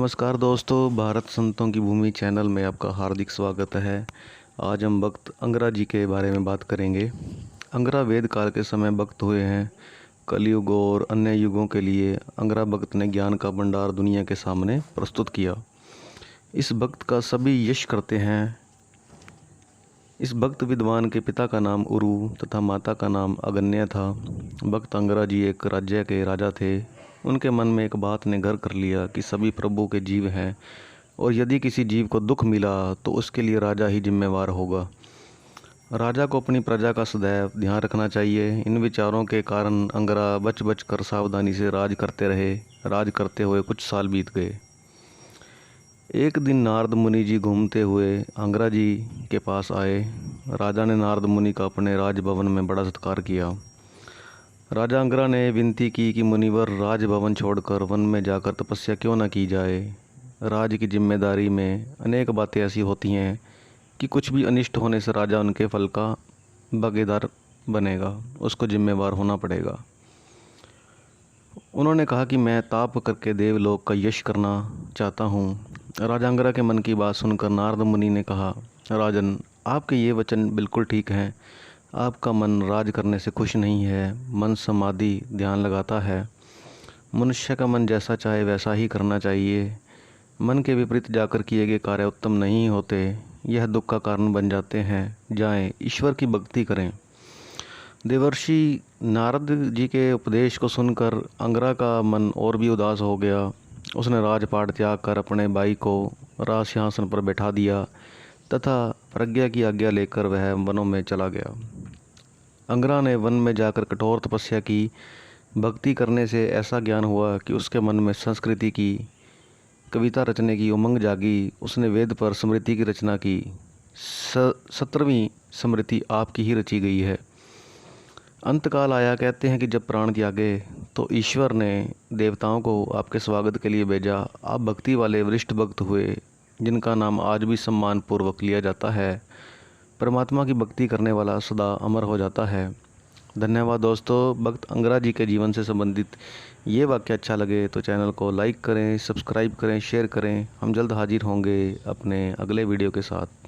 नमस्कार दोस्तों, भारत संतों की भूमि चैनल में आपका हार्दिक स्वागत है। आज हम भक्त अंगरा जी के बारे में बात करेंगे। अंगरा वेद काल के समय भक्त हुए हैं। कलयुग और अन्य युगों के लिए अंगरा भक्त ने ज्ञान का भंडार दुनिया के सामने प्रस्तुत किया। इस भक्त का सभी यश करते हैं। इस भक्त विद्वान के पिता का नाम उरु तथा माता का नाम अगन्या था। भक्त अंगरा जी एक राज्य के राजा थे। उनके मन में एक बात ने घर कर लिया कि सभी प्रभु के जीव हैं और यदि किसी जीव को दुख मिला तो उसके लिए राजा ही जिम्मेवार होगा। राजा को अपनी प्रजा का सदैव ध्यान रखना चाहिए। इन विचारों के कारण अंगरा बच बच कर सावधानी से राज करते रहे। राज करते हुए कुछ साल बीत गए। एक दिन नारद मुनि जी घूमते हुए अंगरा जी के पास आए। राजा ने नारद मुनि का अपने राजभवन में बड़ा सत्कार किया। राजा अंगरा ने विनती की कि मुनिवर राजभवन छोड़कर वन में जाकर तपस्या क्यों न की जाए। राज की जिम्मेदारी में अनेक बातें ऐसी होती हैं कि कुछ भी अनिष्ट होने से राजा उनके फल का भागीदार बनेगा, उसको जिम्मेवार होना पड़ेगा। उन्होंने कहा कि मैं ताप करके देवलोक का यश करना चाहता हूँ। राजा अंगरा के मन की बात सुनकर नारद मुनि ने कहा, राजन, आपके ये वचन बिल्कुल ठीक हैं। आपका मन राज करने से खुश नहीं है। मन समाधि ध्यान लगाता है। मनुष्य का मन जैसा चाहे वैसा ही करना चाहिए। मन के विपरीत जाकर किए गए कार्य उत्तम नहीं होते। यह दुख का कारण बन जाते हैं। जाएं, ईश्वर की भक्ति करें। देवर्षि नारद जी के उपदेश को सुनकर अंगरा का मन और भी उदास हो गया। उसने राजपाट त्याग कर अपने भाई को राज सिंहासन पर बैठा दिया तथा प्रज्ञा की आज्ञा लेकर वह वनों में चला गया। अंगरा ने वन में जाकर कठोर तपस्या की। भक्ति करने से ऐसा ज्ञान हुआ कि उसके मन में संस्कृति की, कविता रचने की उमंग जागी। उसने वेद पर स्मृति की रचना की। 17वीं स्मृति आपकी ही रची गई है। अंतकाल आया। कहते हैं कि जब प्राण त्यागे तो ईश्वर ने देवताओं को आपके स्वागत के लिए भेजा। आप भक्ति वाले वरिष्ठ भक्त हुए, जिनका नाम आज भी सम्मान पूर्वक लिया जाता है। परमात्मा की भक्ति करने वाला सदा अमर हो जाता है। धन्यवाद दोस्तों। भक्त अंगरा जी के जीवन से संबंधित ये वाक्य अच्छा लगे तो चैनल को लाइक करें, सब्सक्राइब करें, शेयर करें। हम जल्द हाजिर होंगे अपने अगले वीडियो के साथ।